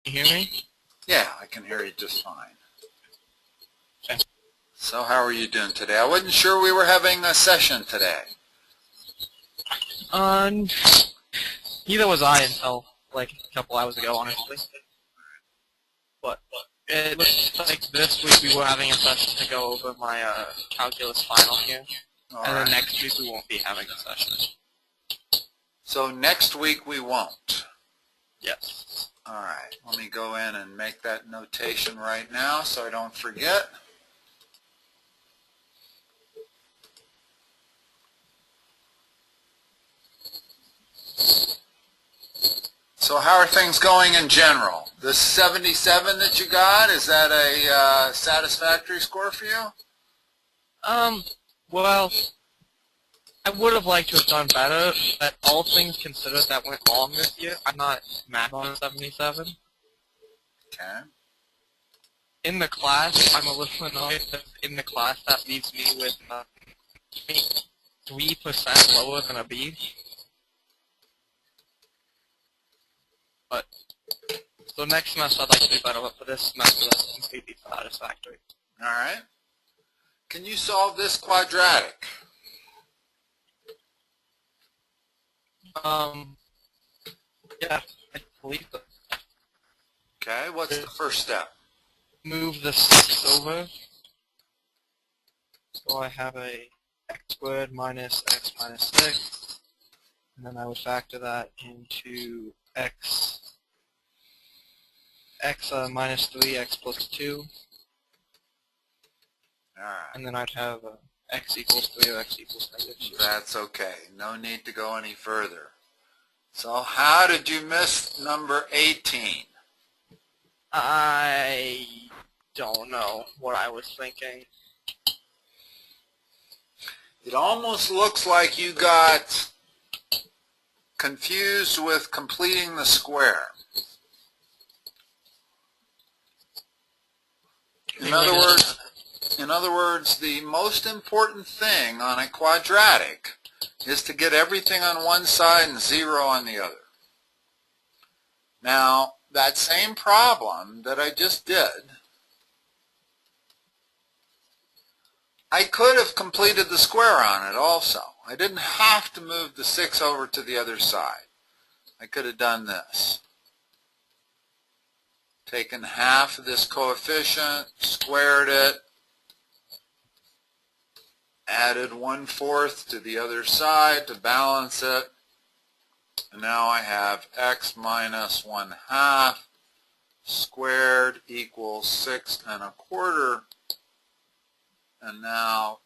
you hear me? Yeah, I can hear you just fine. Okay. So how are you doing today? I wasn't sure we were having a session today. Neither was I until like a couple hours ago, honestly. But it looks like this week we were having a session to go over my calculus final here, and then next week we won't be having a session. So next week we won't. Yes. All right. Let me go in and make that notation right now so I don't forget. So how are things going in general? The 77 that you got, is that a satisfactory score for you? Well, I would have liked to have done better, but all things considered that went wrong this year, I'm not mad on a 77. Okay. In the class, I'm a little annoyed that in the class that leaves me with 3% lower than a B. But, so next semester I'd like to do better, but for this semester that's completely satisfactory. Alright. Can you solve this quadratic? Yeah, I believe so. Okay, what's the first step? Move the 6 over. So I have a x squared minus x minus 6. And then I would factor that into x minus 3, x plus 2. Alright. And then I'd have x equals 3 or x equals -2. That's okay. No need to go any further. So how did you miss number 18? I don't know what I was thinking. It almost looks like you got confused with completing the square. In other words, the most important thing on a quadratic is to get everything on one side and 0 on the other. Now, that same problem that I just did, I could have completed the square on it also. I didn't have to move the 6 over to the other side. I could have done this. Taken half of this coefficient, squared it, added 1/4 to the other side to balance it, and now I have x minus 1/2 squared equals 6 1/4, and now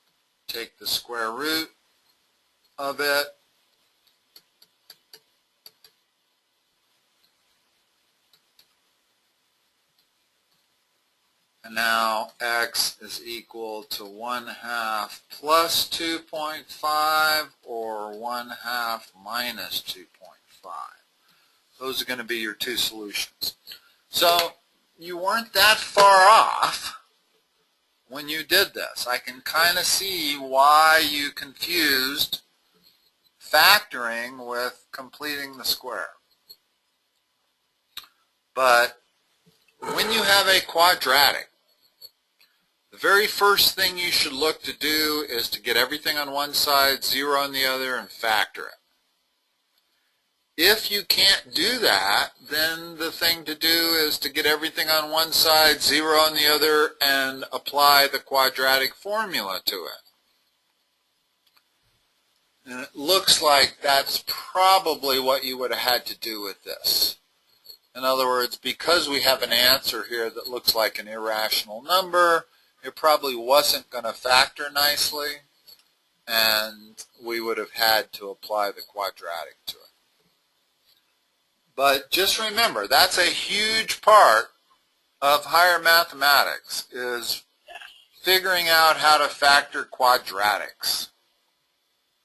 take the square root of it, and now x is equal to 1/2 plus 2.5 or 1/2 minus 2.5. Those are going to be your two solutions. So you weren't that far off when you did this. I can kind of see why you confused factoring with completing the square. But when you have a quadratic, the very first thing you should look to do is to get everything on one side, 0 on the other, and factor it. If you can't do that, then the thing to do is to get everything on one side, 0 on the other, and apply the quadratic formula to it. And it looks like that's probably what you would have had to do with this. In other words, because we have an answer here that looks like an irrational number, it probably wasn't going to factor nicely, and we would have had to apply the quadratic to it. But just remember, that's a huge part of higher mathematics, is figuring out how to factor quadratics.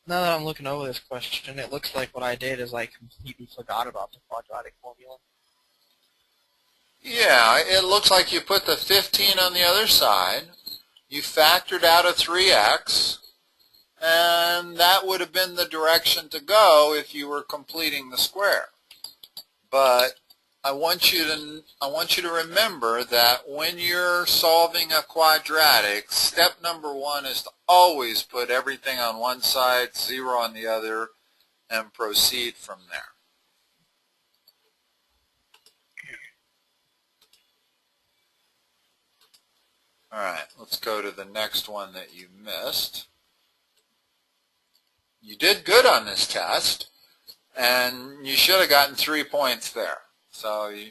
Now that I'm looking over this question, it looks like what I did is I completely forgot about the quadratic formula. Yeah, it looks like you put the 15 on the other side, you factored out a 3x, and that would have been the direction to go if you were completing the square. But I want you to remember that when you're solving a quadratic, step number one is to always put everything on one side, 0 on the other, and proceed from there. All right, let's go to the next one that you missed. You did good on this test, and you should have gotten 3 points there. So you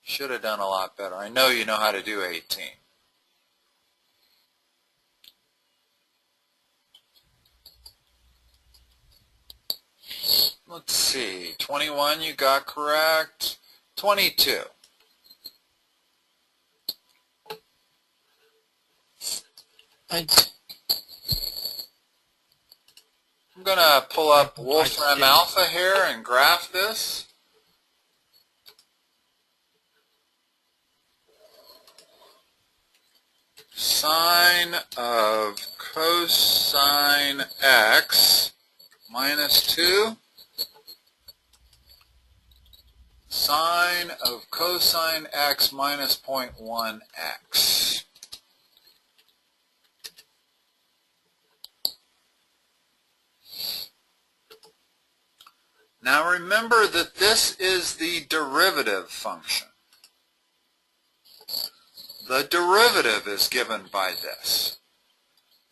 should have done a lot better. I know you know how to do 18. Let's see, 21 you got correct. 22. I'm going to pull up Wolfram Alpha here and graph this. Sine of cosine x minus 2. Sine of cosine x minus 0.1x. Now remember that this is the derivative function. The derivative is given by this.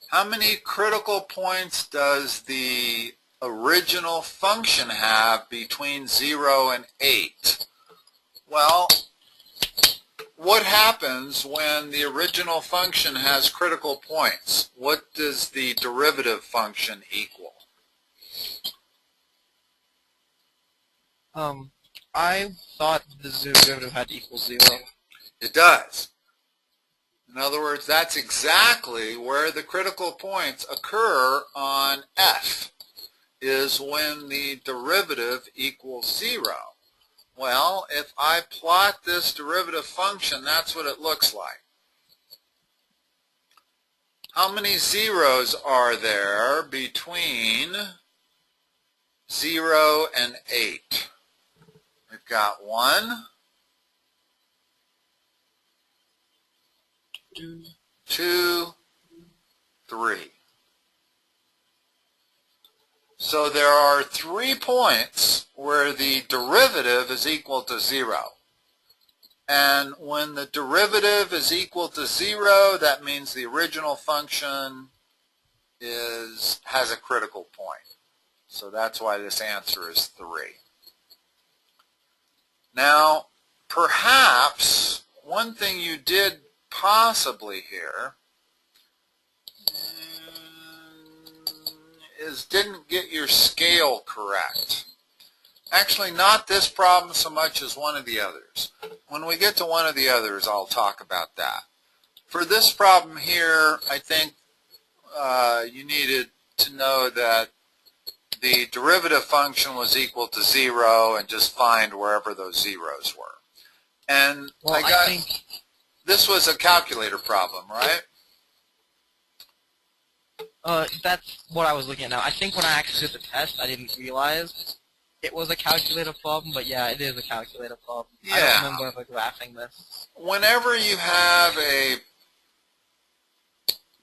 How many critical points does the original function have between 0 and 8? Well, what happens when the original function has critical points? What does the derivative function equal? I thought the derivative had to equal 0. It does. In other words, that's exactly where the critical points occur on f, is when the derivative equals 0. Well, if I plot this derivative function, that's what it looks like. How many zeros are there between 0 and 8? We've got 1, 2, 3. So there are 3 points where the derivative is equal to 0. And when the derivative is equal to 0, that means the original function has a critical point. So that's why this answer is 3. Now, perhaps one thing you did possibly here is didn't get your scale correct. Actually, not this problem so much as one of the others. When we get to one of the others, I'll talk about that. For this problem here, I think you needed to know that the derivative function was equal to 0 and just find wherever those zeros were. And well, I think this was a calculator problem, right? That's what I was looking at now. I think when I actually did the test, I didn't realize it was a calculator problem, but yeah, it is a calculator problem. Yeah. I don't remember ever graphing this. Whenever you have a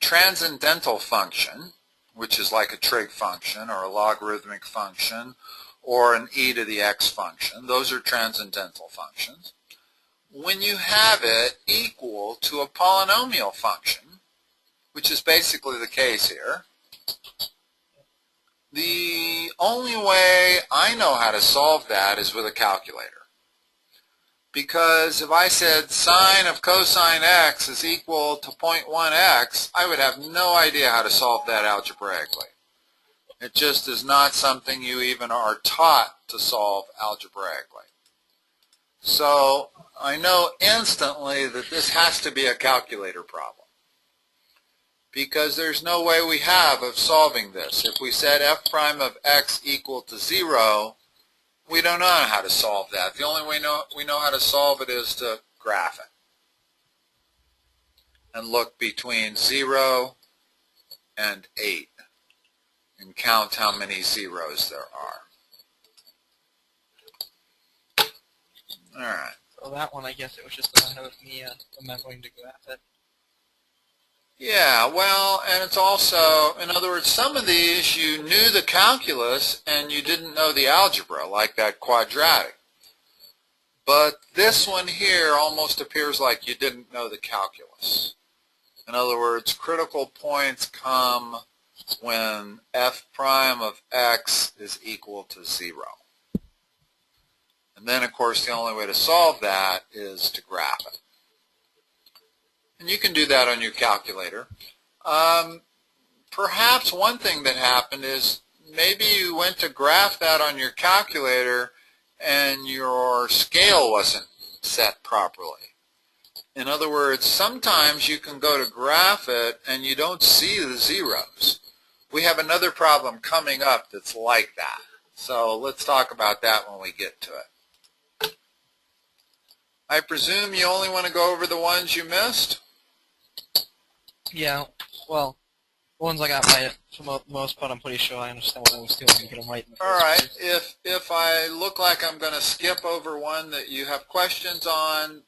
transcendental function, which is like a trig function or a logarithmic function or an e to the x function, those are transcendental functions. When you have it equal to a polynomial function, which is basically the case here, the only way I know how to solve that is with a calculator. Because if I said sine of cosine x is equal to 0.1x, I would have no idea how to solve that algebraically. It just is not something you even are taught to solve algebraically. So I know instantly that this has to be a calculator problem, because there's no way we have of solving this. If we said f prime of x equal to 0, we don't know how to solve that. The only way we know how to solve it is to graph it and look between 0 and 8 and count how many zeros there are. All right. So that one, I guess it was just a matter of me remembering to graph it. Yeah, well, and it's also, in other words, some of these you knew the calculus and you didn't know the algebra, like that quadratic. But this one here almost appears like you didn't know the calculus. In other words, critical points come when f prime of x is equal to 0. And then, of course, the only way to solve that is to graph it. And you can do that on your calculator. Perhaps one thing that happened is maybe you went to graph that on your calculator and your scale wasn't set properly. In other words, sometimes you can go to graph it and you don't see the zeros. We have another problem coming up that's like that. So let's talk about that when we get to it. I presume you only want to go over the ones you missed? Yeah, well, the ones I got right, for the most part, I'm pretty sure I understand what I was doing to get them right in the All first right. place. If I look like I'm going to skip over one that you have questions on,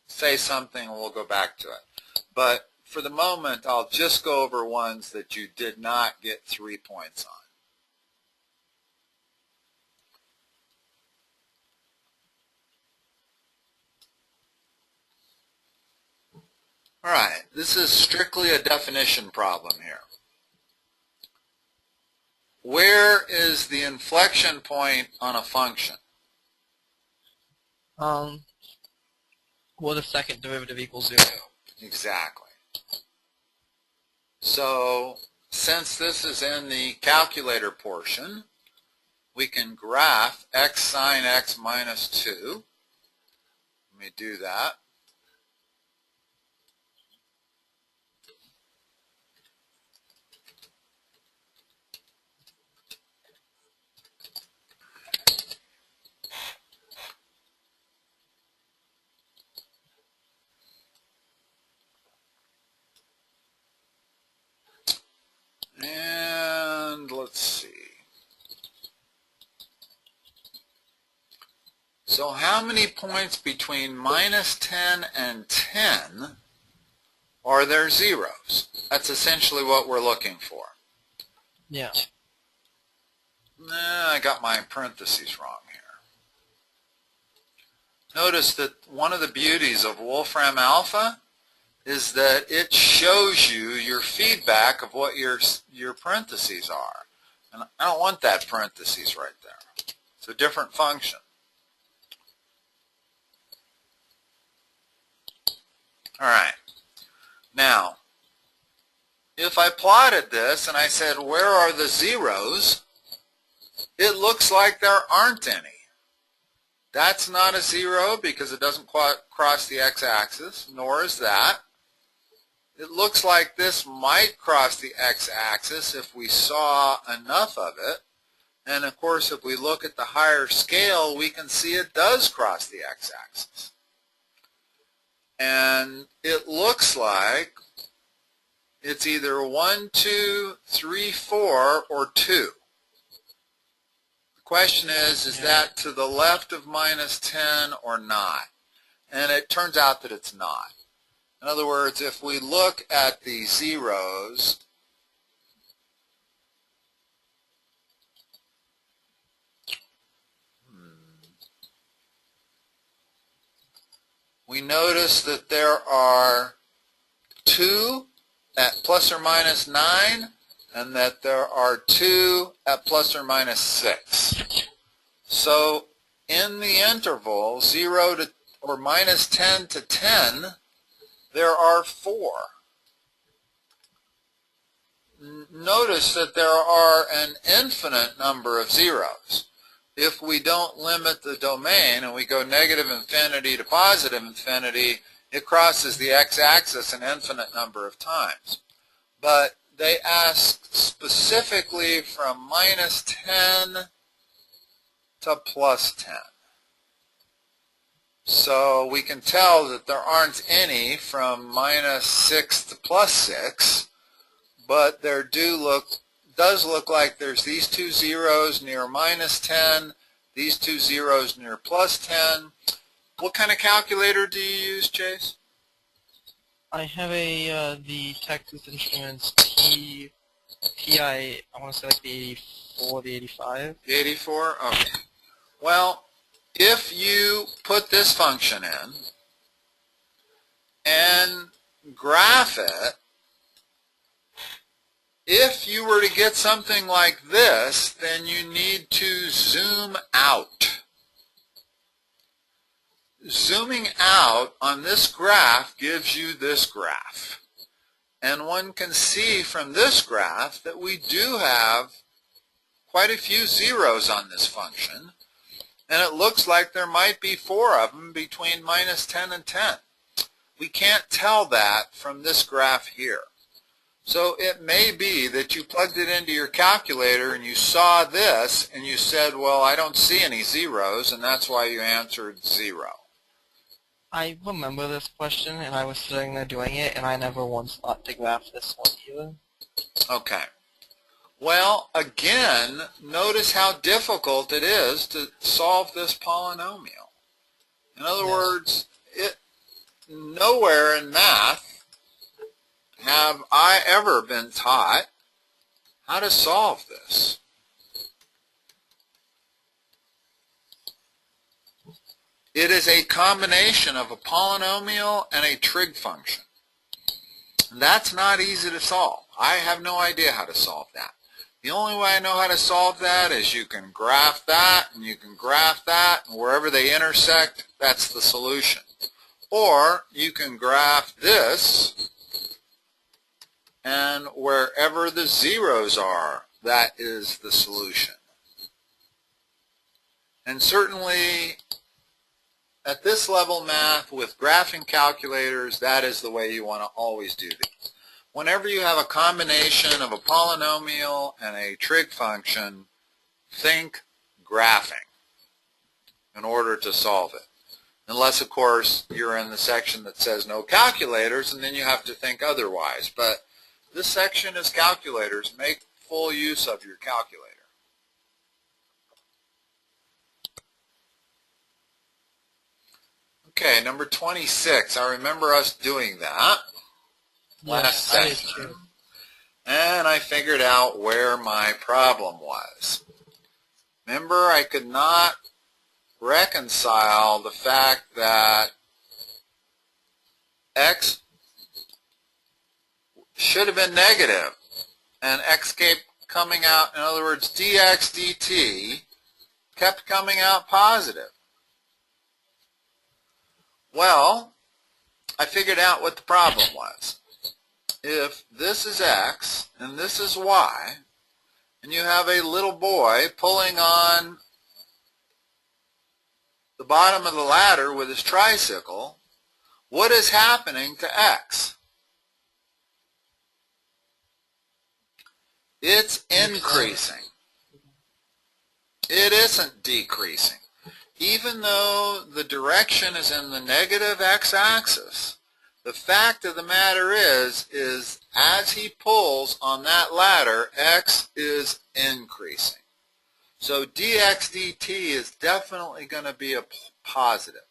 say something and we'll go back to it. But for the moment, I'll just go over ones that you did not get 3 points on. All right. This is strictly a definition problem here. Where is the inflection point on a function? Well, the second derivative equals 0. Exactly. So since this is in the calculator portion, we can graph x sine x minus 2. Let me do that. And let's see. So how many points between minus 10 and 10 are there zeros? That's essentially what we're looking for. Yeah. I got my parentheses wrong here. Notice that one of the beauties of Wolfram Alpha is that it shows you your feedback of what your parentheses are. And I don't want that parentheses right there. It's a different function. All right. Now, if I plotted this and I said, where are the zeros? It looks like there aren't any. That's not a zero because it doesn't cross the x-axis, nor is that. It looks like this might cross the x-axis if we saw enough of it. And of course, if we look at the higher scale, we can see it does cross the x-axis. And it looks like it's either 1, 2, 3, 4, or 2. The question is that to the left of minus 10 or not? And it turns out that it's not. In other words, if we look at the zeros, we notice that there are 2 at plus or minus 9, and that there are 2 at plus or minus 6. So in the interval 0 to or minus 10 to 10, there are 4. Notice that there are an infinite number of zeros. If we don't limit the domain and we go negative infinity to positive infinity, it crosses the x-axis an infinite number of times. But they ask specifically from minus 10 to plus 10. So we can tell that there aren't any from minus 6 to plus 6, but there does look like there's these 2 zeros near minus 10, these 2 zeros near plus 10, What kind of calculator do you use, Chase? I have a the Texas Instruments TI. I want to say like the 84, the 85. The 84? Okay. Well, if you put this function in and graph it, if you were to get something like this, then you need to zoom out. Zooming out on this graph gives you this graph. And one can see from this graph that we do have quite a few zeros on this function. And it looks like there might be 4 of them between minus 10 and 10. We can't tell that from this graph here. So it may be that you plugged it into your calculator and you saw this and you said, well, I don't see any zeros, and that's why you answered 0. I remember this question, and I was sitting there doing it, and I never once thought to graph this one either. Okay. Well, again, notice how difficult it is to solve this polynomial. In other words, nowhere in math have I ever been taught how to solve this. It is a combination of a polynomial and a trig function. That's not easy to solve. I have no idea how to solve that. The only way I know how to solve that is you can graph that, and you can graph that, and wherever they intersect, that's the solution. Or you can graph this, and wherever the zeros are, that is the solution. And certainly, at this level math, with graphing calculators, that is the way you want to always do these. Whenever you have a combination of a polynomial and a trig function, think graphing in order to solve it. Unless, of course, you're in the section that says no calculators, and then you have to think otherwise. But this section is calculators. Make full use of your calculator. Okay, number 26. I remember us doing that last session. And I figured out where my problem was. Remember, I could not reconcile the fact that x should have been negative and x kept coming out. In other words, dx dt kept coming out positive. Well, I figured out what the problem was. If this is x and this is y, and you have a little boy pulling on the bottom of the ladder with his tricycle, what is happening to x? It's increasing. It isn't decreasing. Even though the direction is in the negative x-axis, the fact of the matter is as he pulls on that ladder, x is increasing. So dx dt is definitely going to be a positive.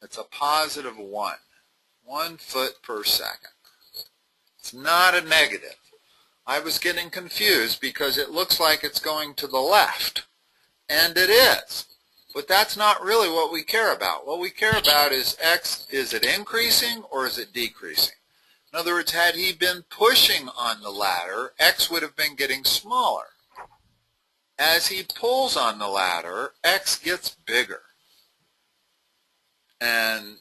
It's a positive 1 foot per second. It's not a negative. I was getting confused because it looks like it's going to the left, and it is. But that's not really what we care about. What we care about is x, is it increasing or is it decreasing? In other words, had he been pushing on the ladder, x would have been getting smaller. As he pulls on the ladder, x gets bigger. And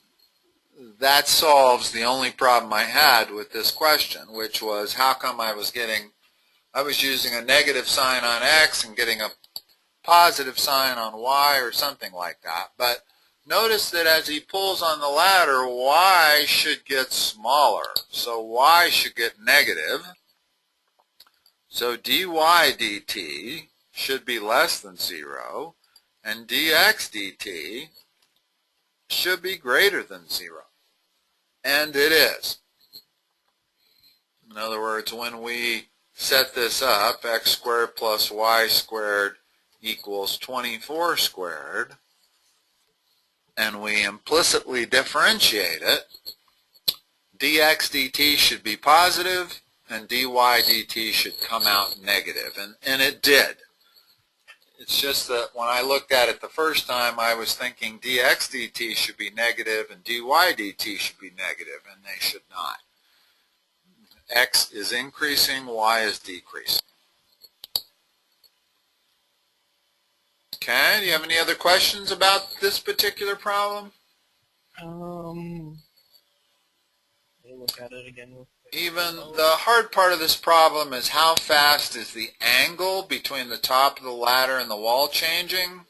that solves the only problem I had with this question, which was how come I was using a negative sign on x and getting a positive sign on y or something like that. But notice that as he pulls on the ladder, y should get smaller. So y should get negative. So dy dt should be less than 0, and dx dt should be greater than 0. And it is. In other words, when we set this up, x squared plus y squared equals 24 squared, and we implicitly differentiate it, dx dt should be positive and dy dt should come out negative. And it did. It's just that when I looked at it the first time, I was thinking dx dt should be negative and dy dt should be negative, and they should not. X is increasing, y is decreasing. Okay, do you have any other questions about this particular problem? Let me look at it again. Even the hard part of this problem is how fast is the angle between the top of the ladder and the wall changing.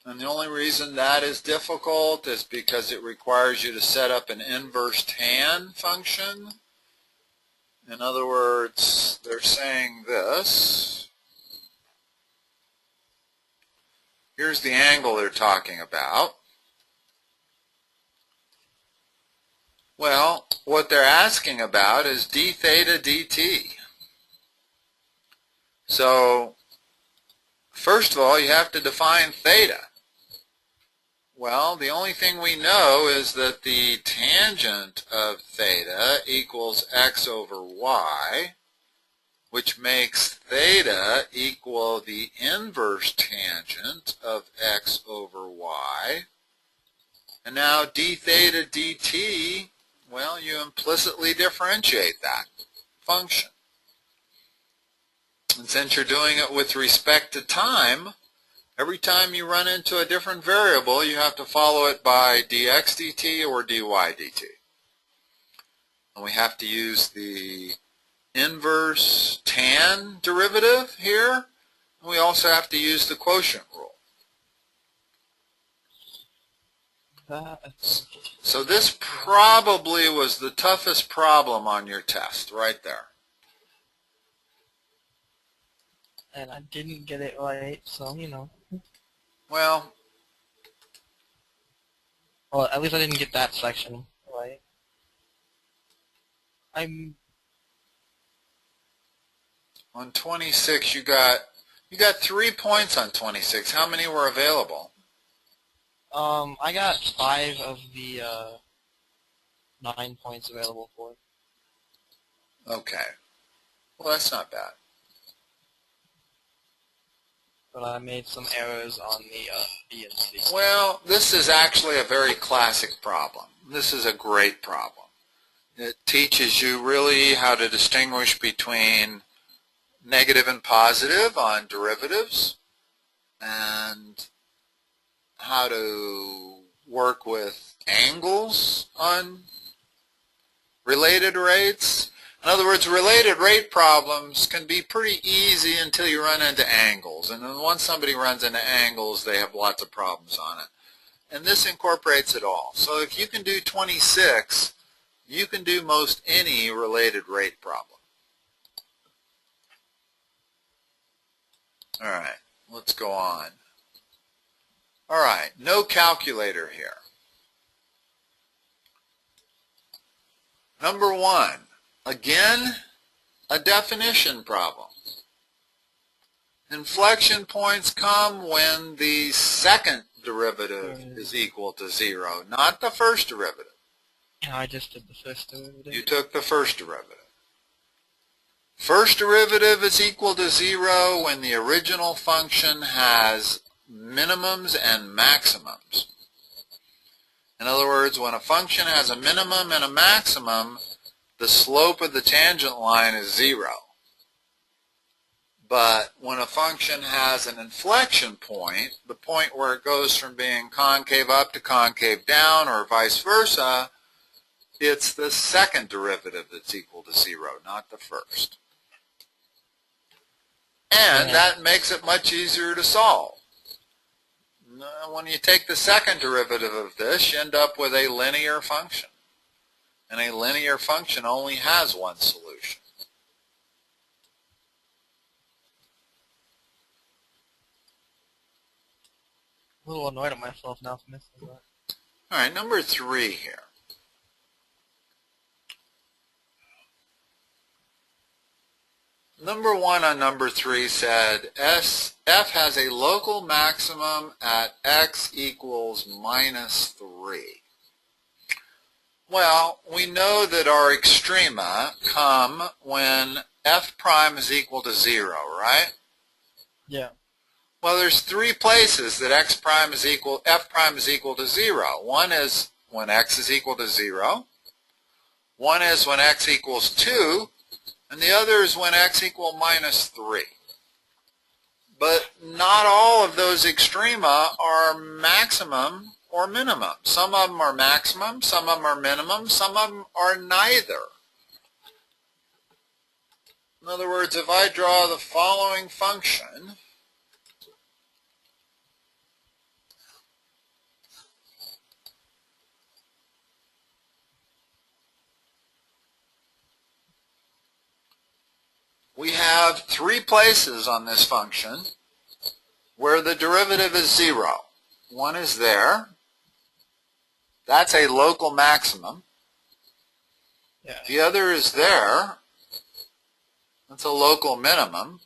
And the only reason that is difficult is because it requires you to set up an inverse tan function. In other words, they're saying this. Here's the angle they're talking about. Well, what they're asking about is d theta dt. So, first of all, you have to define theta. Well, the only thing we know is that the tangent of theta equals x over y, which makes theta equal the inverse tangent of x over y. And now d theta dt, well, you implicitly differentiate that function. And since you're doing it with respect to time, every time you run into a different variable, you have to follow it by dx dt or dy dt. And we have to use the inverse tan derivative here. And we also have to use the quotient rule. So this probably was the toughest problem on your test, right there. And I didn't get it right, so, you know. Well, At least I didn't get that section right. on 26 you got 3 points on 26. How many were available? I got 5 of the 9 points available for it. Okay. Well, that's not bad. But I made some errors on the B and C. Well, this is actually a very classic problem. This is a great problem. It teaches you really how to distinguish between negative and positive on derivatives, and how to work with angles on related rates. In other words, related rate problems can be pretty easy until you run into angles. And then once somebody runs into angles, they have lots of problems on it. And this incorporates it all. So if you can do 26, you can do most any related rate problem. All right, let's go on. All right, no calculator here. Number 1, again, a definition problem. Inflection points come when the second derivative is equal to 0, not the first derivative. I just did the first derivative. You took the first derivative. First derivative is equal to 0 when the original function has minimums and maximums. In other words, when a function has a minimum and a maximum, the slope of the tangent line is 0. But when a function has an inflection point, the point where it goes from being concave up to concave down or vice versa, it's the second derivative that's equal to 0, not the first. And that makes it much easier to solve. When you take the second derivative of this, you end up with a linear function. And a linear function only has one solution. I'm a little annoyed at myself now for missing that. All right, number 3 here. number 1 on number 3 said f has a local maximum at x equals minus 3. Well, we know that our extrema come when f prime is equal to 0, right? Yeah. Well, there's 3 places that f prime is equal to 0. One is when x is equal to 0. One is when x equals 2. And the other is when x equals minus 3. But not all of those extrema are maximum or minimum. Some of them are maximum, some of them are minimum, some of them are neither. In other words, if I draw the following function, we have 3 places on this function where the derivative is 0. One is there. That's a local maximum. Yeah. The other is there. That's a local minimum.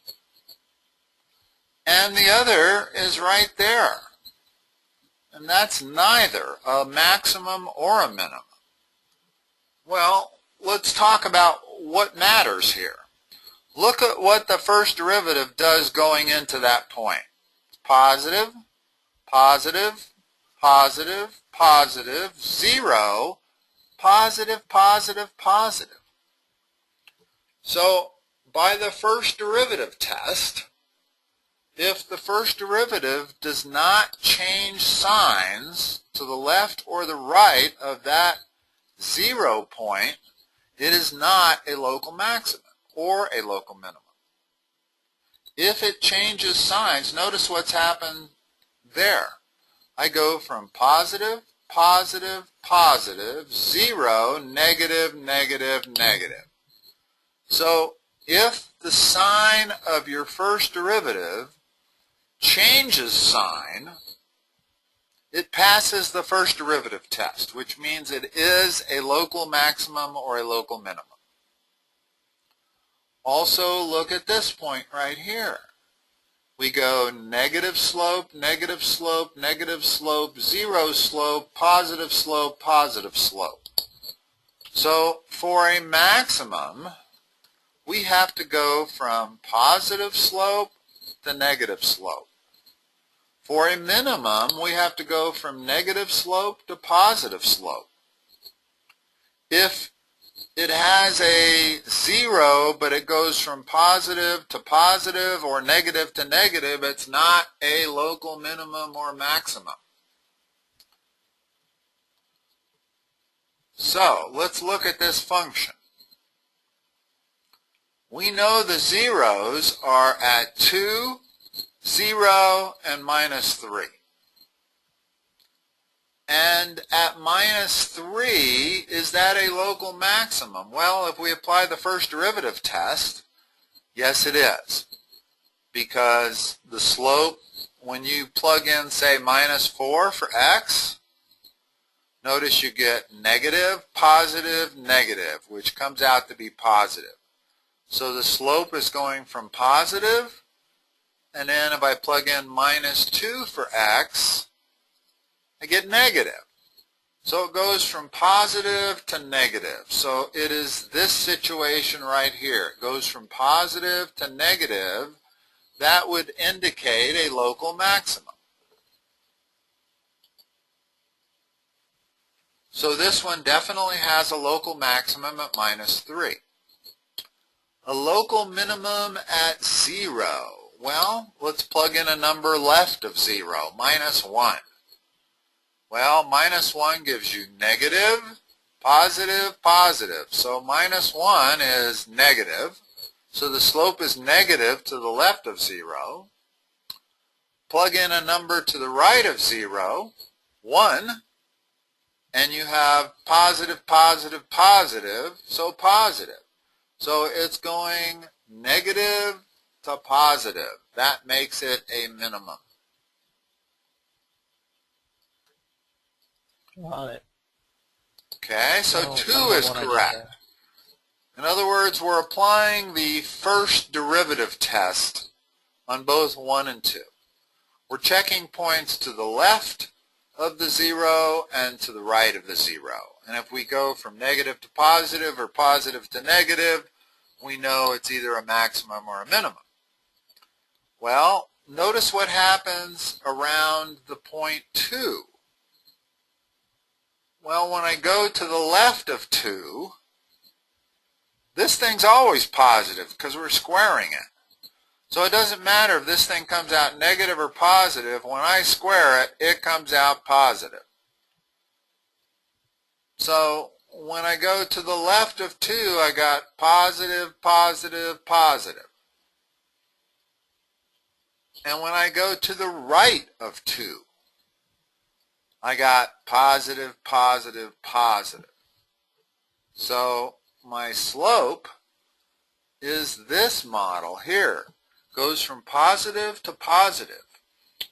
And the other is right there. And that's neither a maximum or a minimum. Well, let's talk about what matters here. Look at what the first derivative does going into that point. Positive, positive, positive, positive, 0, positive, positive, positive. So, by the first derivative test, if the first derivative does not change signs to the left or the right of that 0 point, it is not a local maximum or a local minimum. If it changes signs, notice what's happened there. I go from positive, positive, positive, 0, negative, negative, negative. So if the sign of your first derivative changes sign, it passes the first derivative test, which means it is a local maximum or a local minimum. Also, look at this point right here. We go negative slope, negative slope, negative slope, 0 slope, positive slope, positive slope. So for a maximum, we have to go from positive slope to negative slope. For a minimum, we have to go from negative slope to positive slope. If it has a 0, but it goes from positive to positive or negative to negative, it's not a local minimum or maximum. So, let's look at this function. We know the zeros are at 2, 0, and minus 3. And at minus 3, is that a local maximum? Well, if we apply the first derivative test, yes it is. Because the slope, when you plug in, say, minus 4 for x, notice you get negative, positive, negative, which comes out to be positive. So the slope is going from positive, and then if I plug in minus 2 for x, I get negative. So it goes from positive to negative. So it is this situation right here. It goes from positive to negative. That would indicate a local maximum. So this one definitely has a local maximum at minus 3. A local minimum at 0. Well, let's plug in a number left of 0, minus 1. Well, minus 1 gives you negative, positive, positive. So minus 1 is negative. So the slope is negative to the left of 0. Plug in a number to the right of 0, 1, and you have positive, positive, positive, so positive. So it's going negative to positive. That makes it a minimum. Got it. Okay, so No, 2 I don't know is what I did correct. there. In other words, we're applying the first derivative test on both 1 and 2. We're checking points to the left of the 0 and to the right of the 0. And if we go from negative to positive or positive to negative, we know it's either a maximum or a minimum. Well, notice what happens around the point 2. Well, when I go to the left of 2, this thing's always positive because we're squaring it. So it doesn't matter if this thing comes out negative or positive. When I square it, it comes out positive. So when I go to the left of 2, I got positive, positive, positive. And when I go to the right of 2, I got positive, positive, positive. So my slope is this model here. Goes from positive to positive.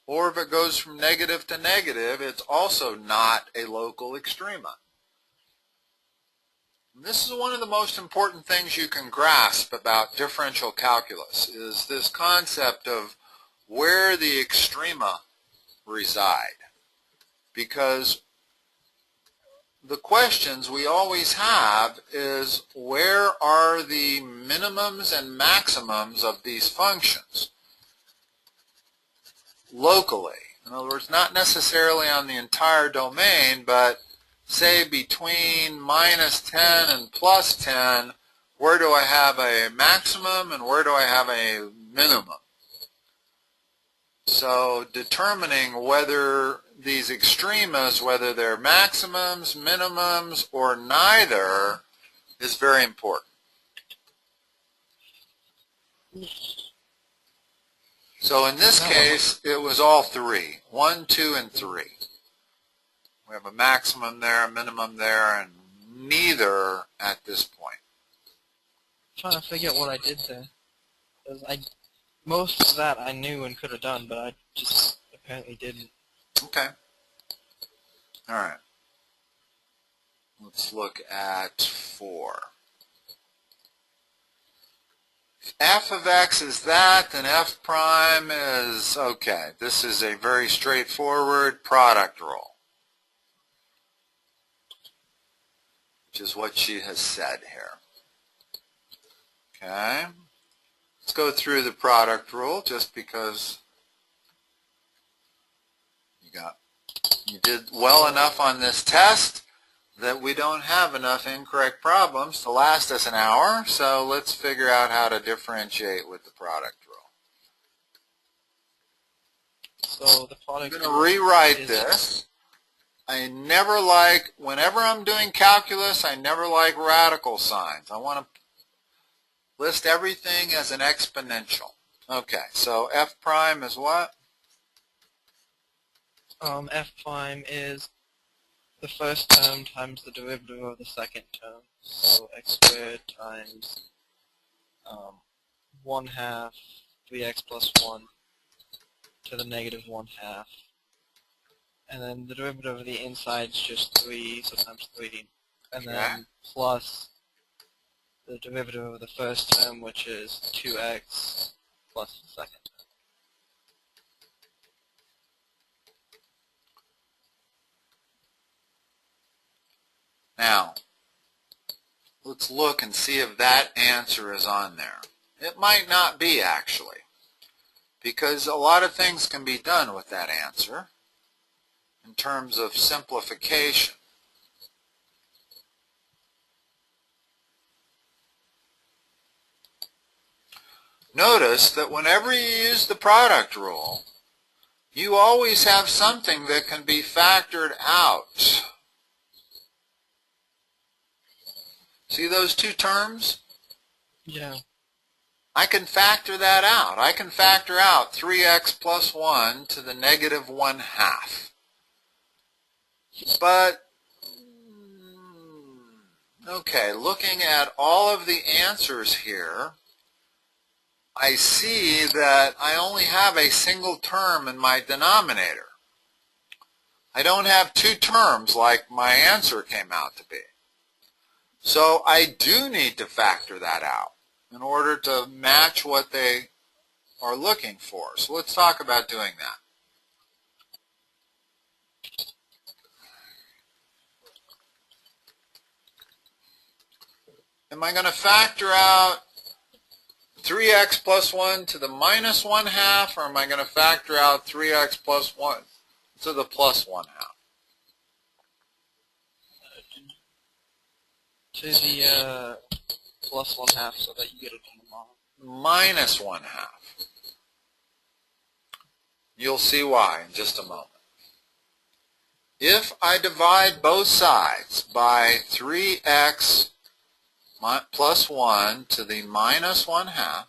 Or if it goes from negative to negative, it's also not a local extrema. And this is one of the most important things you can grasp about differential calculus, is this concept of where the extrema reside. Because the questions we always have is, where are the minimums and maximums of these functions locally? In other words, not necessarily on the entire domain, but say between minus 10 and plus 10, where do I have a maximum and where do I have a minimum? So determining whether these extremas, whether they're maximums, minimums, or neither, is very important. So in this case, it was all 3. 1, 2, and 3. We have a maximum there, a minimum there, and neither at this point. I'm trying to figure out what I did there. 'Cause most of that I knew and could have done, but I just apparently didn't. Okay. All right. Let's look at 4. If f of x is that, then f prime is, okay, this is a very straightforward product rule, which is what she has said here. Okay. Let's go through the product rule just because you did well enough on this test that we don't have enough incorrect problems to last us an hour, so let's figure out how to differentiate with the product rule. So the product I'm going to rewrite this. Whenever I'm doing calculus, I never like radical signs. I want to list everything as an exponential. Okay, so f prime is what? F prime is the first term times the derivative of the second term. So x squared times 1/2 3x plus 1 to the negative 1/2. And then the derivative of the inside is just 3, so times 3. And then plus the derivative of the first term, which is 2x plus the second term. Now, let's look and see if that answer is on there. It might not be, actually, because a lot of things can be done with that answer in terms of simplification. Notice that whenever you use the product rule, you always have something that can be factored out. See those two terms? Yeah. I can factor that out. I can factor out 3x plus 1 to the negative 1/2. But, okay, looking at all of the answers here, I see that I only have a single term in my denominator. I don't have two terms like my answer came out to be. So I do need to factor that out in order to match what they are looking for. So let's talk about doing that. Am I going to factor out 3x plus 1 to the minus 1/2, or am I going to factor out 3x plus 1 to the plus 1/2? To the plus 1/2 so that you get it from the bottom. Minus 1/2. You'll see why in just a moment. If I divide both sides by 3x plus 1 to the minus 1/2,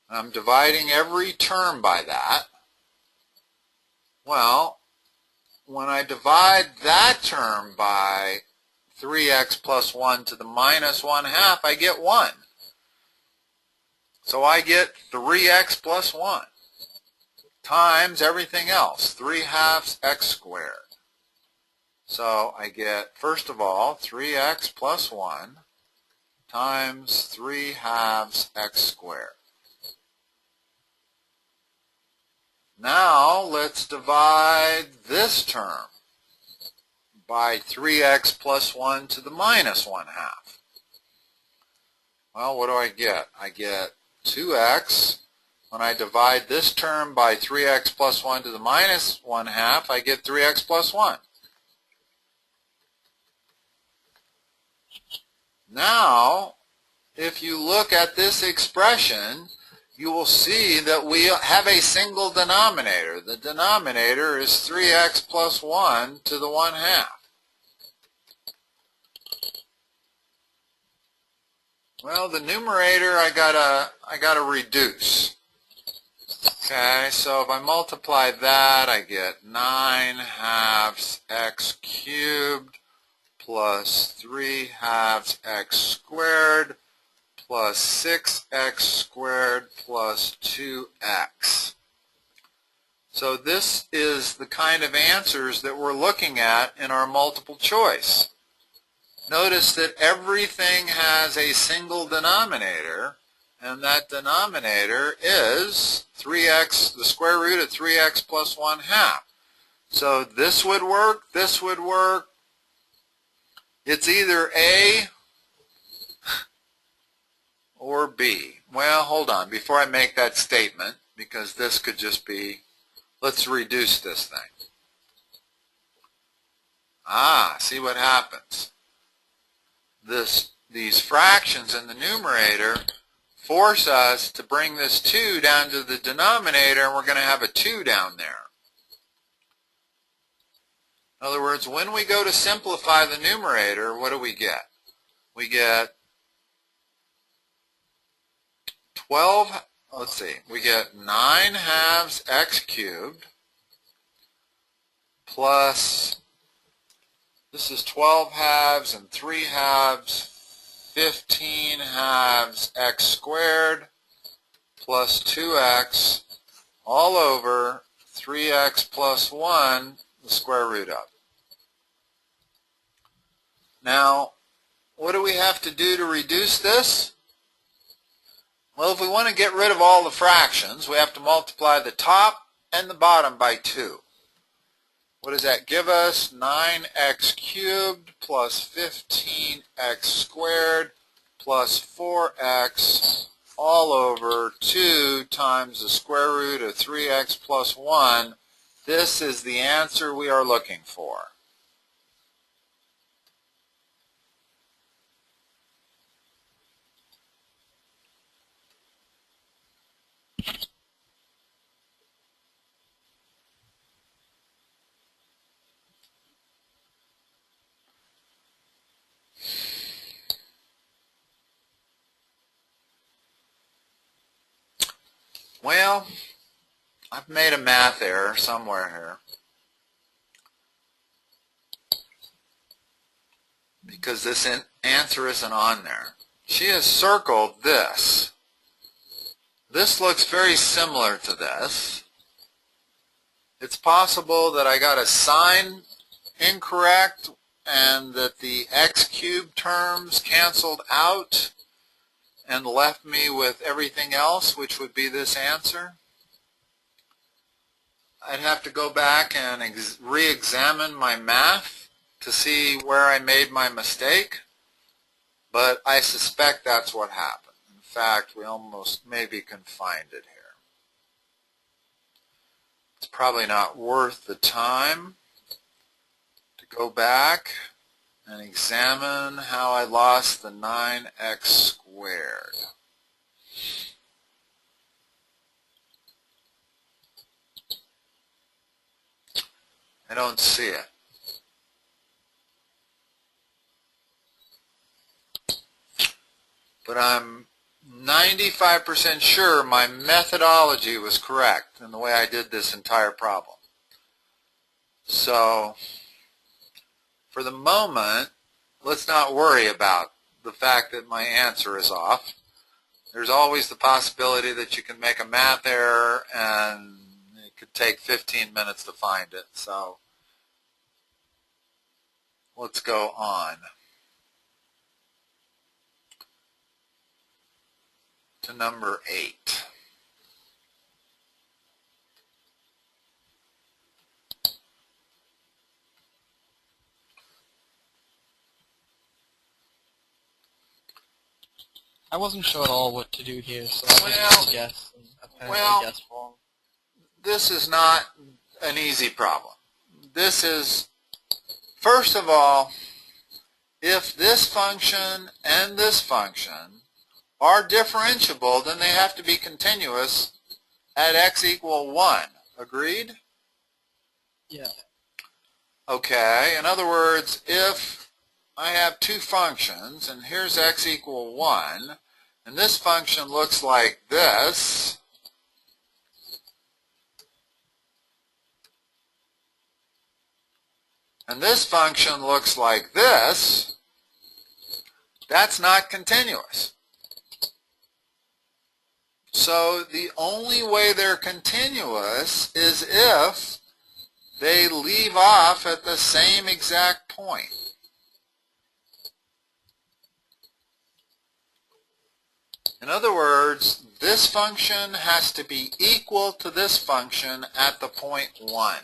I'm dividing every term by that. Well, when I divide that term by 3x plus 1 to the minus 1/2, I get 1. So I get 3x plus 1 times everything else, 3/2 x squared. So I get, first of all, 3x plus 1 times 3/2 x squared. Now let's divide this term by 3x plus 1 to the minus 1/2. Well, what do I get? I get 2x. When I divide this term by 3x plus 1 to the minus 1/2, I get 3x plus 1. Now, if you look at this expression, you will see that we have a single denominator. The denominator is 3x plus 1 to the 1/2. Well, the numerator I gotta reduce. Okay, so if I multiply that, I get 9/2 x cubed plus 3/2 x squared plus 6x squared plus 2x. So this is the kind of answers that we're looking at in our multiple choice. Notice that everything has a single denominator, and that denominator is 3x, the square root of 3x plus 1/2. So this would work, this would work. It's either A or B. Well, hold on, before I make that statement, because this could just be, let's reduce this thing. See what happens. These fractions in the numerator force us to bring this 2 down to the denominator, and we're going to have a 2 down there. In other words, when we go to simplify the numerator, what do we get? We get 9/2 x cubed plus, this is 12/2 and 3/2, 15/2 x squared plus 2x all over 3x plus 1, the square root of. Now, what do we have to do to reduce this? Well, if we want to get rid of all the fractions, we have to multiply the top and the bottom by 2. What does that give us? 9x cubed plus 15x squared plus 4x all over 2 times the square root of 3x plus 1. This is the answer we are looking for. Well, I've made a math error somewhere here, because this answer isn't on there. She has circled this. This looks very similar to this. It's possible that I got a sign incorrect and that the x cubed terms canceled out and left me with everything else, which would be this answer. I'd have to go back and re-examine my math to see where I made my mistake, but I suspect that's what happened. In fact, we almost maybe can find it here. It's probably not worth the time to go back and examine how I lost the 9x squared. I don't see it. But I'm 95% sure my methodology was correct in the way I did this entire problem. So, for the moment, let's not worry about the fact that my answer is off. There's always the possibility that you can make a math error and it could take 15 minutes to find it. So, let's go on to number 8. I wasn't sure at all what to do here, so I was just guess, and apparently guessed wrong. This is not an easy problem. This is, first of all, if this function and this function are differentiable, then they have to be continuous at x equal 1. Agreed? Yeah. Okay, in other words, if I have two functions, and here's x equal 1, and this function looks like this, and this function looks like this, that's not continuous. So the only way they're continuous is if they leave off at the same exact point. In other words, this function has to be equal to this function at the point 1.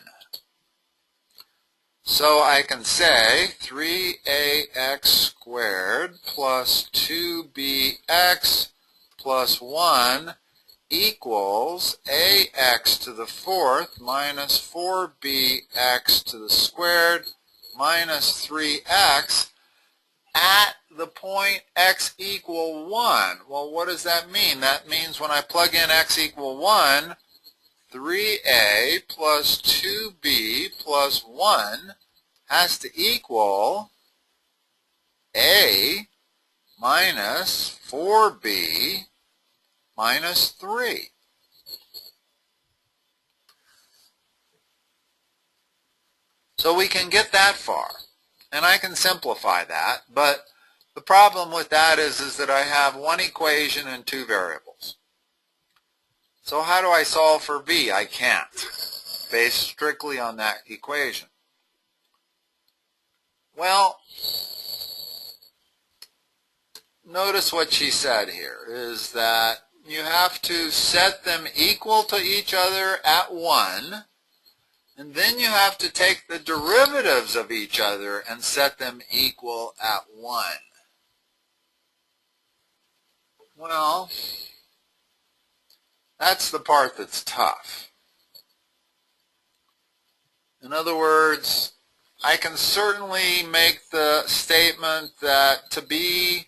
So I can say 3ax squared plus 2bx plus 1 equals ax to the 4th minus 4bx to the squared minus 3x at the point x equal 1. Well, what does that mean? That means when I plug in x equal 1, 3a plus 2b plus 1 has to equal a minus 4b minus 3. So we can get that far, and I can simplify that, but the problem with that is that I have one equation and two variables. So how do I solve for b? I can't, based strictly on that equation. Well, notice what she said here, is that you have to set them equal to each other at 1, and then you have to take the derivatives of each other and set them equal at 1. Well, that's the part that's tough. In other words, I can certainly make the statement that to be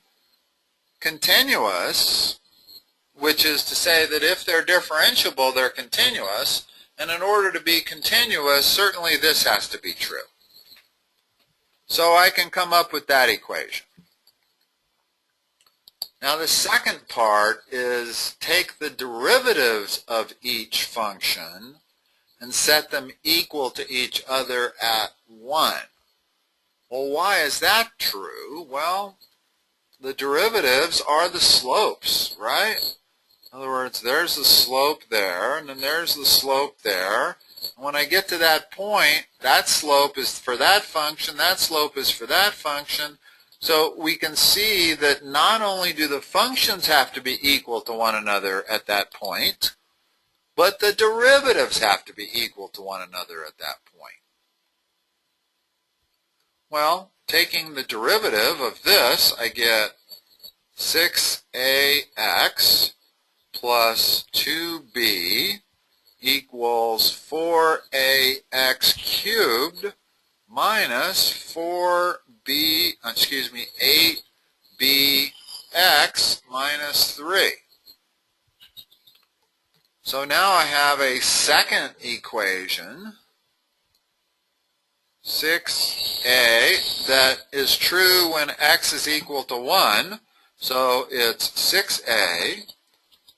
continuous, which is to say that if they're differentiable, they're continuous, and in order to be continuous, certainly this has to be true. So I can come up with that equation. Now the second part is take the derivatives of each function and set them equal to each other at 1. Well, why is that true? Well, the derivatives are the slopes, right? In other words, there's the slope there, and then there's the slope there, When I get to that point, that slope is for that function, that slope is for that function. So we can see that not only do the functions have to be equal to one another at that point, but the derivatives have to be equal to one another at that point. Well, taking the derivative of this, I get 6ax plus 2b equals 4ax cubed minus 8bx minus 3. So now I have a second equation, 6a, that is true when x is equal to 1. So it's 6a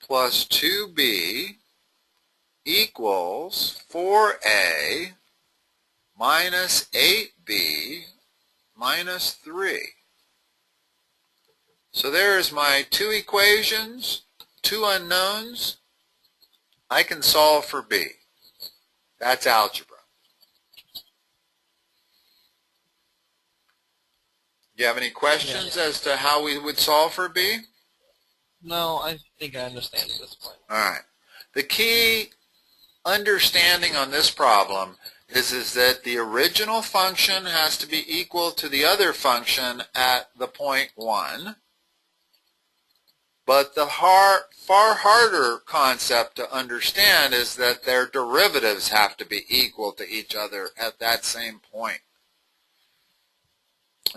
plus 2b equals 4a minus 8b minus 3. So there's my two equations, two unknowns. I can solve for b. That's algebra. Do you have any questions as to how we would solve for b? No, I think I understand at this point. All right. The key understanding on this problem is that the original function has to be equal to the other function at the point 1. But the far harder concept to understand is that their derivatives have to be equal to each other at that same point.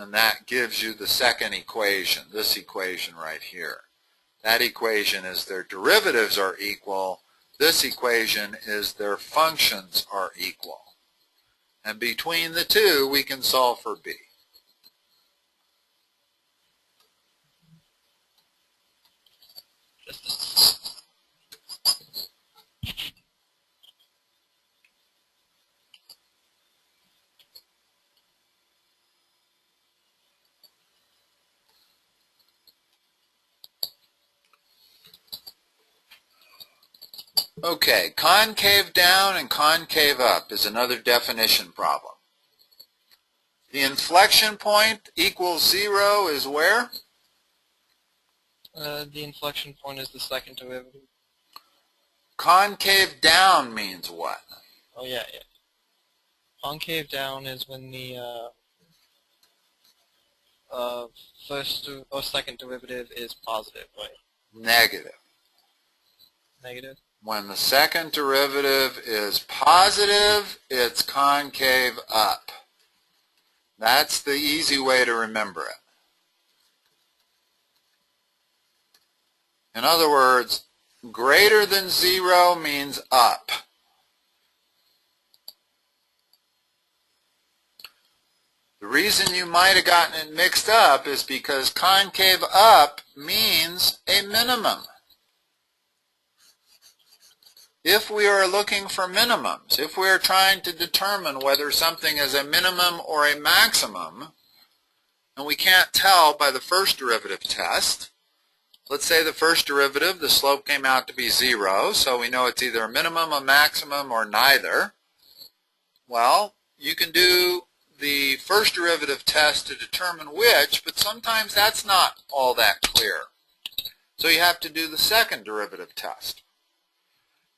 And that gives you the second equation, this equation right here. That equation is their derivatives are equal. This equation is their functions are equal. And between the two, we can solve for b. Okay, concave down and concave up is another definition problem. The inflection point equals 0 is where? The inflection point is the second derivative. Concave down means what? Oh yeah. Concave down is when the first or second derivative is positive, right? Negative. Negative? When the second derivative is positive, it's concave up. That's the easy way to remember it. In other words, greater than 0 means up. The reason you might have gotten it mixed up is because concave up means a minimum. If we are looking for minimums, if we are trying to determine whether something is a minimum or a maximum, and we can't tell by the first derivative test, let's say the first derivative, the slope came out to be 0, so we know it's either a minimum, a maximum, or neither. Well, you can do the first derivative test to determine which, but sometimes that's not all that clear. So you have to do the second derivative test.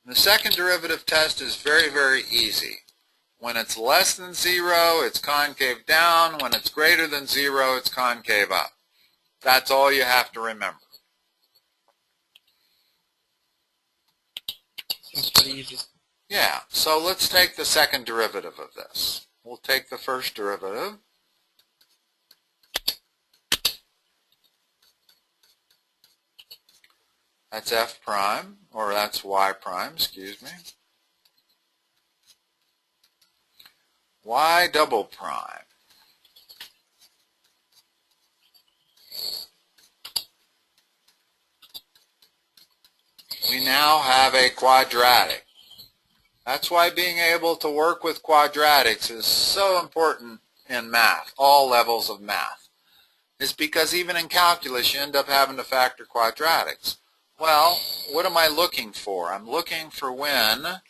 And the second derivative test is very, very easy. When it's less than 0, it's concave down. When it's greater than 0, it's concave up. That's all you have to remember. Seems pretty easy. Yeah, so let's take the second derivative of this. We'll take the first derivative. That's f prime, or that's y prime, excuse me. Y double prime. We now have a quadratic. That's why being able to work with quadratics is so important in math, all levels of math. It's because even in calculus you end up having to factor quadratics. Well, what am I looking for? I'm looking for when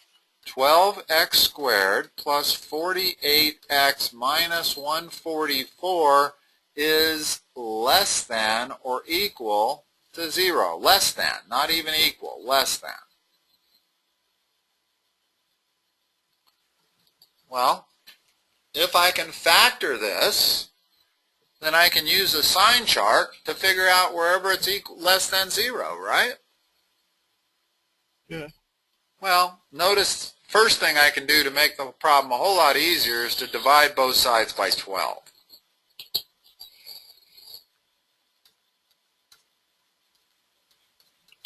12x squared plus 48x minus 144 is less than or equal to 0. Less than, not even equal, less than. Well, if I can factor this, then I can use a sign chart to figure out wherever it's less than 0, right? Yeah. Well, notice first thing I can do to make the problem a whole lot easier is to divide both sides by 12.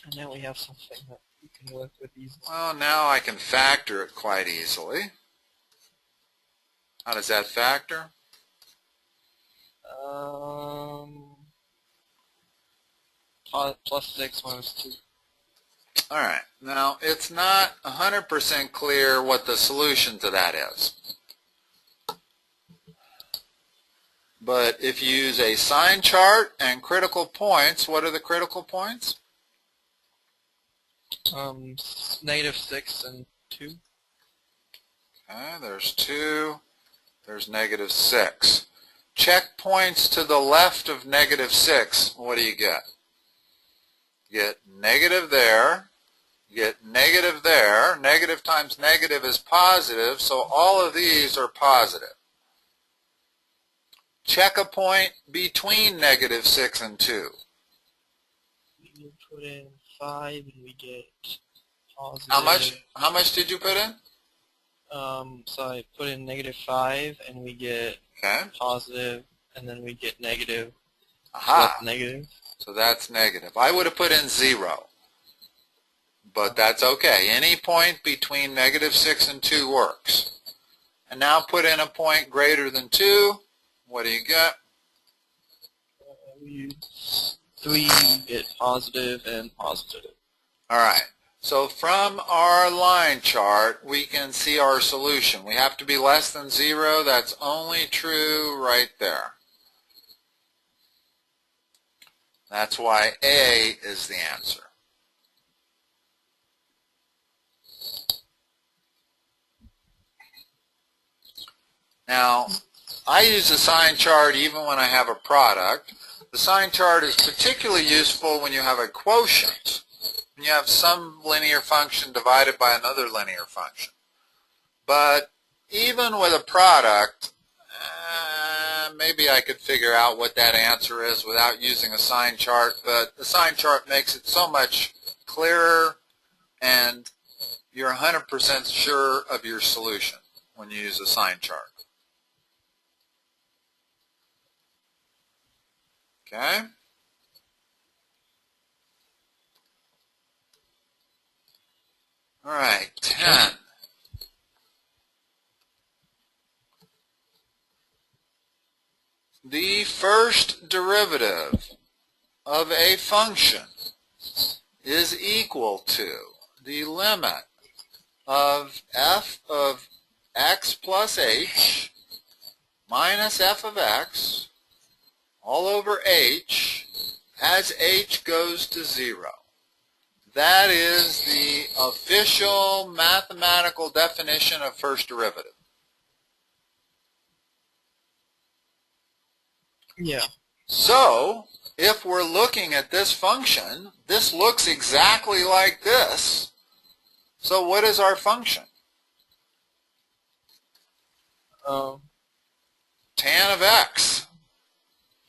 And now we have something that we can work with easily. Well, now I can factor it quite easily. How does that factor? Plus 6 minus 2. All right. Now, it's not 100% clear what the solution to that is. But if you use a sign chart and critical points, what are the critical points? Negative 6 and 2. Okay, there's 2. There's negative 6. Check points to the left of negative 6. What do you get? You get negative there. You get negative there. Negative times negative is positive, so all of these are positive. Check a point between negative 6 and 2. We put in 5 and we get positive. How much did you put in? So I put in negative 5 and we get positive, and then we get negative. Aha. So negative. So that's negative. I would have put in 0. But that's okay. Any point between negative 6 and 2 works. And now put in a point greater than 2. What do you get? 3 get positive and positive. All right. So from our line chart, we can see our solution. We have to be less than 0. That's only true right there. That's why A is the answer. Now, I use a sign chart even when I have a product. The sign chart is particularly useful when you have a quotient. When you have some linear function divided by another linear function. But even with a product, maybe I could figure out what that answer is without using a sign chart, but the sign chart makes it so much clearer, and you're 100% sure of your solution when you use a sign chart. Okay? All right, 10. The first derivative of a function is equal to the limit of f of x plus h minus f of x all over h as h goes to 0. That is the official mathematical definition of first derivative. Yeah. So, if we're looking at this function, this looks exactly like this. So what is our function? Tan of x.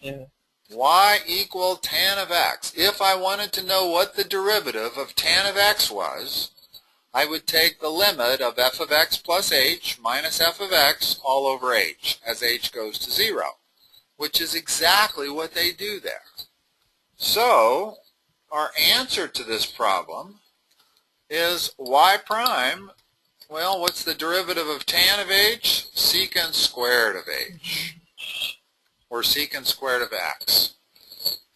Yeah. Y equal tan of x. If I wanted to know what the derivative of tan of x was, I would take the limit of f of x plus h minus f of x all over h as h goes to 0, which is exactly what they do there. So our answer to this problem is y prime. Well, what's the derivative of tan of h? Secant squared of h, or secant squared of x.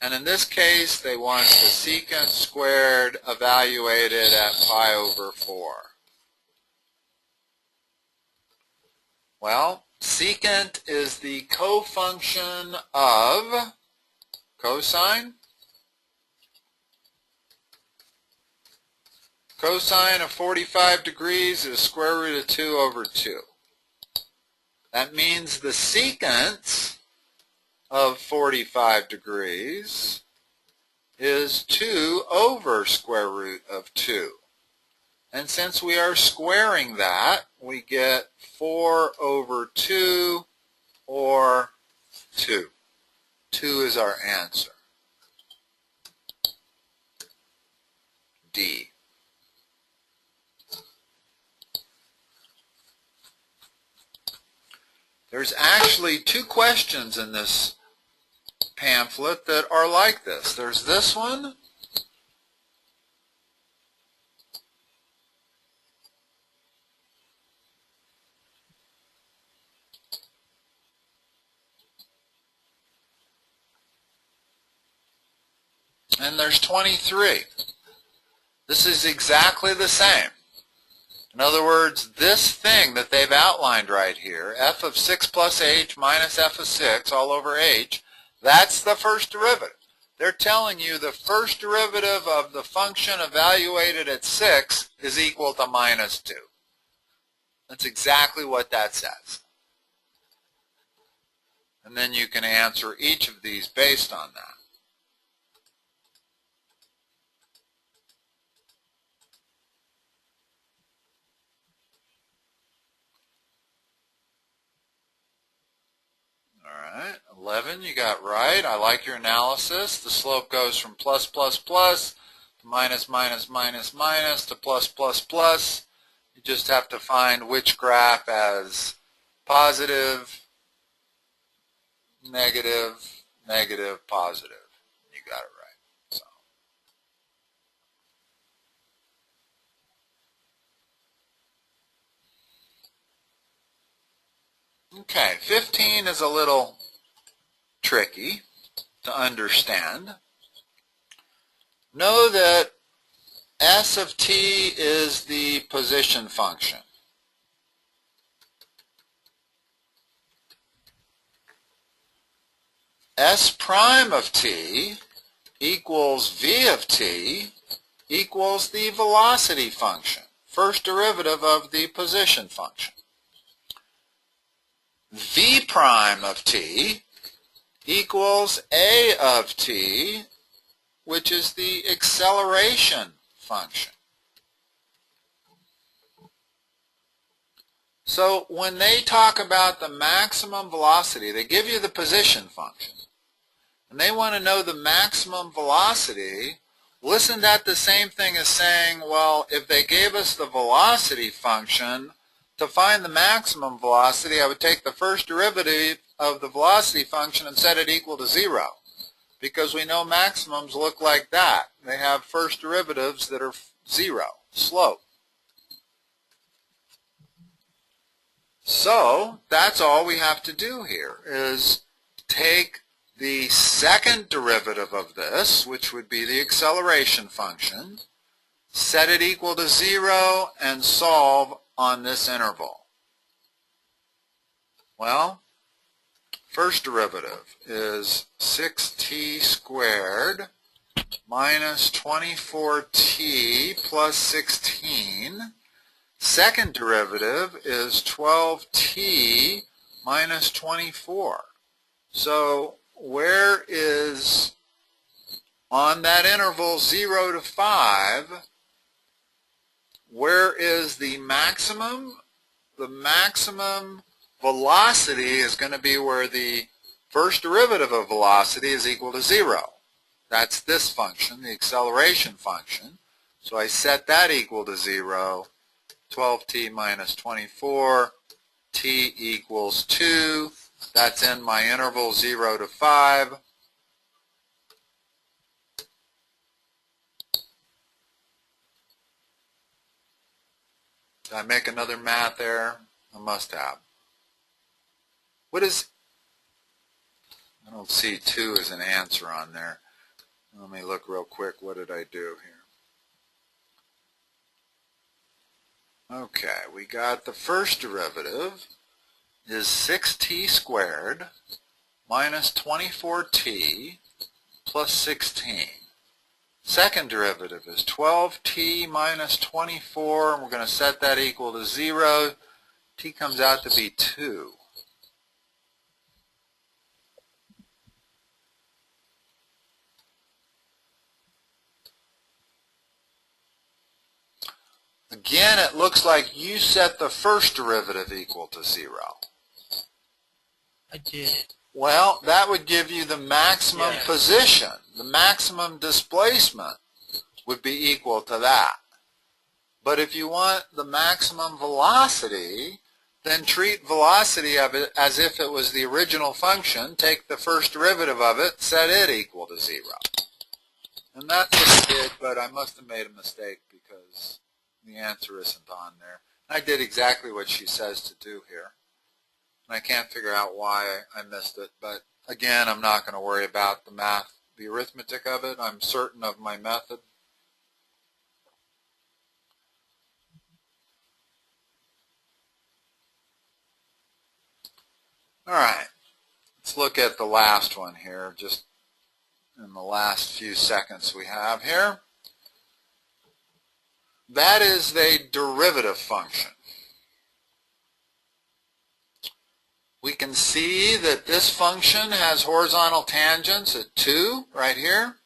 And in this case, they want the secant squared evaluated at pi over 4. Well, secant is the cofunction of cosine. Cosine of 45 degrees is square root of 2 over 2. That means the secant of 45 degrees is 2 over square root of 2. And since we are squaring that, we get 4 over 2, or 2. 2 is our answer. D. There's actually 2 questions in this pamphlet that are like this. There's this one, and there's 23. This is exactly the same. In other words, this thing that they've outlined right here, f of 6 plus h minus f of 6 all over h, that's the first derivative. They're telling you the first derivative of the function evaluated at 6 is equal to minus 2. That's exactly what that says. And then you can answer each of these based on that. Alright, 11 you got right. I like your analysis. The slope goes from plus plus plus to minus minus minus minus to plus plus plus. You just have to find which graph as positive, negative, negative, positive. You got it right. So. Okay, 15 is a little tricky to understand. Know that S of t is the position function. S prime of t equals v of t equals the velocity function, first derivative of the position function. V prime of t equals a of t, which is the acceleration function. So when they talk about the maximum velocity, they give you the position function, and they want to know the maximum velocity. Well, isn't that the same thing as saying, well, if they gave us the velocity function, to find the maximum velocity, I would take the first derivative of the velocity function and set it equal to 0. Because we know maximums look like that. They have first derivatives that are 0, slope. So that's all we have to do here, is take the second derivative of this, which would be the acceleration function, set it equal to 0, and solve on this interval. Well, first derivative is 6t squared minus 24t plus 16. Second derivative is 12t minus 24. So where is, on that interval 0 to 5, where is the maximum? The maximum velocity is going to be where the first derivative of velocity is equal to 0. That's this function, the acceleration function. So I set that equal to 0. 12t minus 24, t equals 2. That's in my interval 0 to 5. Did I make another math error? I must have. What is, I don't see 2 as an answer on there. Let me look real quick. What did I do here? Okay, we got the first derivative is 6t squared minus 24t plus 16. Second derivative is 12t minus 24, and we're going to set that equal to 0. T comes out to be 2. Again, it looks like you set the first derivative equal to 0. I did. Well, that would give you the maximum position. The maximum displacement would be equal to that. But if you want the maximum velocity, then treat velocity of it as if it was the original function. Take the first derivative of it, set it equal to 0. And that's what I did, but I must have made a mistake because the answer isn't on there. I did exactly what she says to do here. And I can't figure out why I missed it, but again, I'm not going to worry about the math, the arithmetic of it. I'm certain of my method. All right, let's look at the last one here, just in the last few seconds we have here. That is the derivative function. We can see that this function has horizontal tangents at 2 right here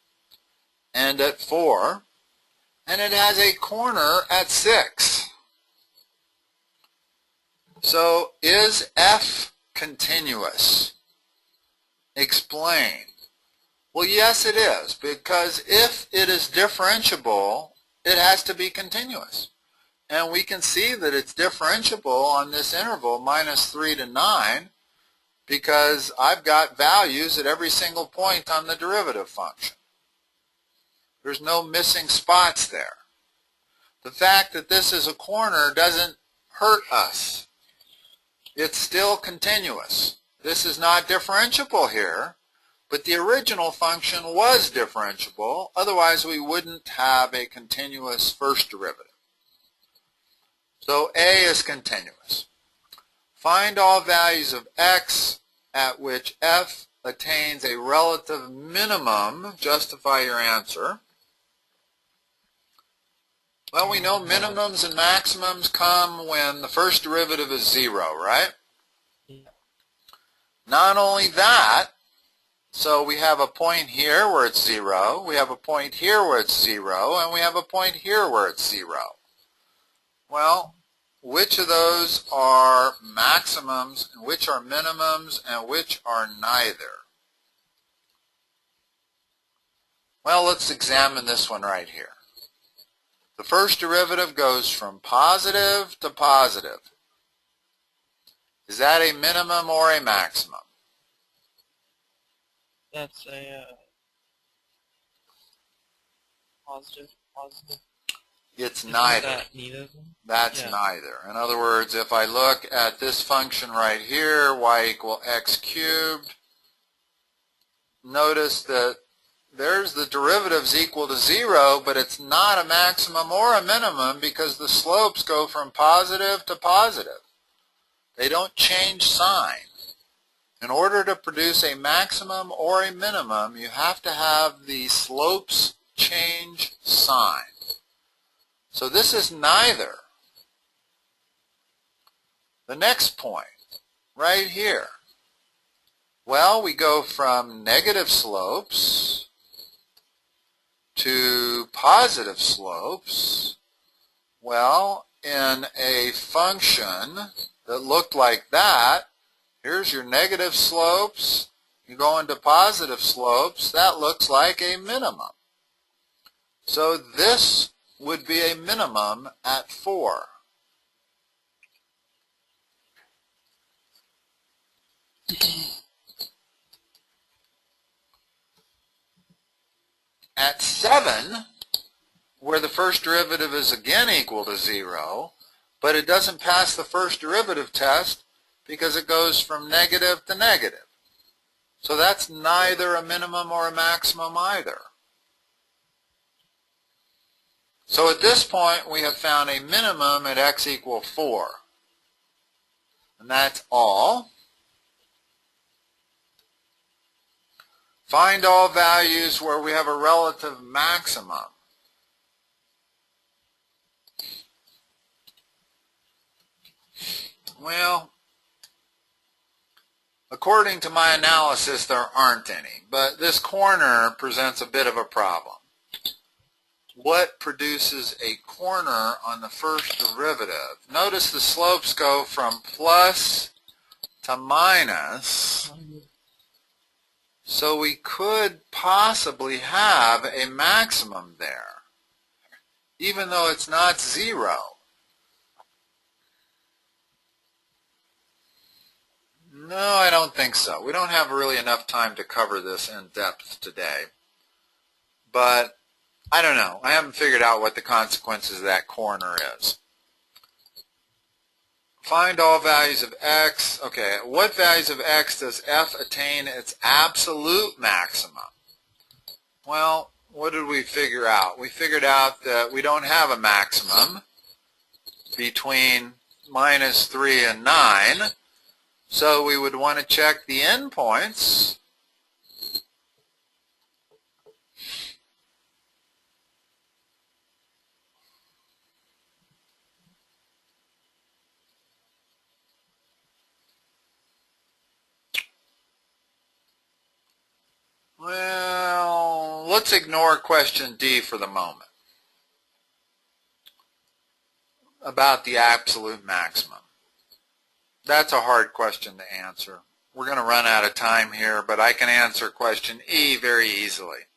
and at 4, and it has a corner at 6. So is f continuous? Explain. Well, yes it is, because if it is differentiable, it has to be continuous. And we can see that it's differentiable on this interval, minus 3 to 9, because I've got values at every single point on the derivative function. There's no missing spots there. The fact that this is a corner doesn't hurt us. It's still continuous. This is not differentiable here, but the original function was differentiable. Otherwise, we wouldn't have a continuous first derivative. So A is continuous. Find all values of x at which f attains a relative minimum. Justify your answer. Well, we know minimums and maximums come when the first derivative is 0, right? Not only that, so we have a point here where it's 0, we have a point here where it's 0, and we have a point here where it's 0. Well, which of those are maximums, and which are minimums, and which are neither? Well, let's examine this one right here. The first derivative goes from positive to positive. Is that a minimum or a maximum? That's a positive. It's neither. That neither of them? That's neither. In other words, if I look at this function right here, y equal x cubed, notice that there's the derivatives equal to 0, but it's not a maximum or a minimum because the slopes go from positive to positive. They don't change sign. In order to produce a maximum or a minimum, you have to have the slopes change sign. So this is neither. The next point, right here. Well, we go from negative slopes to positive slopes. Well, in a function that looked like that, here's your negative slopes. You go into positive slopes. That looks like a minimum. So this would be a minimum at 4. At 7, where the first derivative is again equal to 0, but it doesn't pass the first derivative test because it goes from negative to negative. So that's neither a minimum or a maximum either. So at this point, we have found a minimum at x equal 4. And that's all. Find all values where we have a relative maximum. Well, according to my analysis, there aren't any, but this corner presents a bit of a problem. What produces a corner on the first derivative? Notice the slopes go from plus to minus, so we could possibly have a maximum there, even though it's not 0. No, I don't think so. We don't have really enough time to cover this in depth today. But I don't know. I haven't figured out what the consequences of that corner is. Find all values of x. Okay, what values of x does f attain its absolute maximum? Well, what did we figure out? We figured out that we don't have a maximum between minus 3 and 9. So we would want to check the endpoints. Well, let's ignore question D for the moment about the absolute maximum. That's a hard question to answer. We're going to run out of time here, but I can answer question E very easily.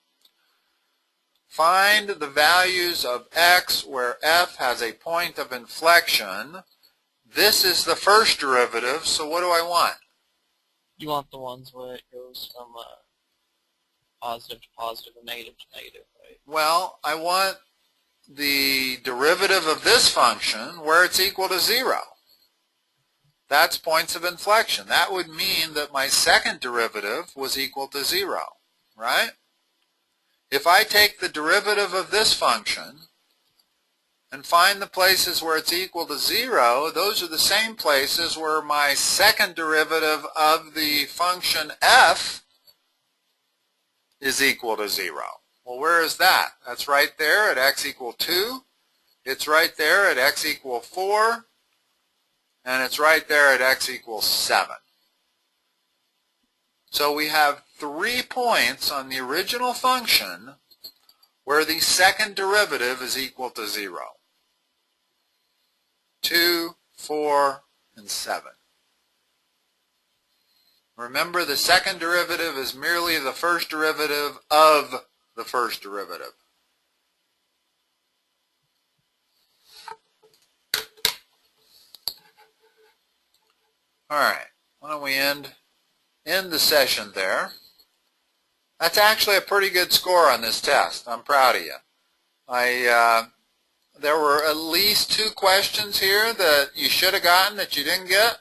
Find the values of x where f has a point of inflection. This is the first derivative, so what do I want? You want the ones where it goes from positive to positive and negative to negative, right? Well, I want the derivative of this function where it's equal to 0. That's points of inflection. That would mean that my second derivative was equal to 0, right? If I take the derivative of this function and find the places where it's equal to 0, those are the same places where my second derivative of the function f is equal to 0. Well, where is that? That's right there at x equal 2. It's right there at x equal 4. And it's right there at x equals 7. So we have 3 points on the original function where the second derivative is equal to 0. 2, 4, and 7. Remember, the second derivative is merely the first derivative of the first derivative. All right, why don't we end the session there. That's actually a pretty good score on this test. I'm proud of you. There were at least 2 questions here that you should have gotten that you didn't get.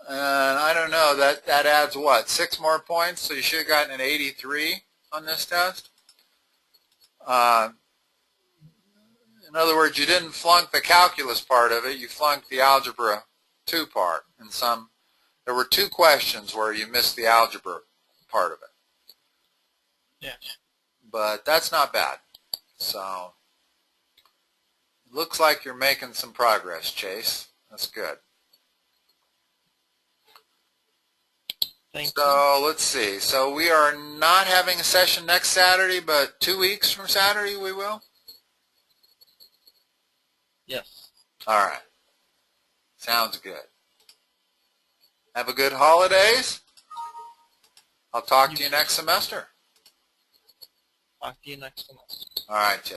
And I don't know, that adds what, 6 more points? So you should have gotten an 83 on this test. In other words, you didn't flunk the calculus part of it, you flunked the algebra 2 part. And there were 2 questions where you missed the algebra part of it. Yeah. But that's not bad. So it looks like you're making some progress, Chase. That's good. Thank you. So let's see. So we are not having a session next Saturday, but 2 weeks from Saturday we will? Yes. All right. Sounds good. Have a good holidays. I'll talk to you next semester. Talk to you next semester. All right, Chase.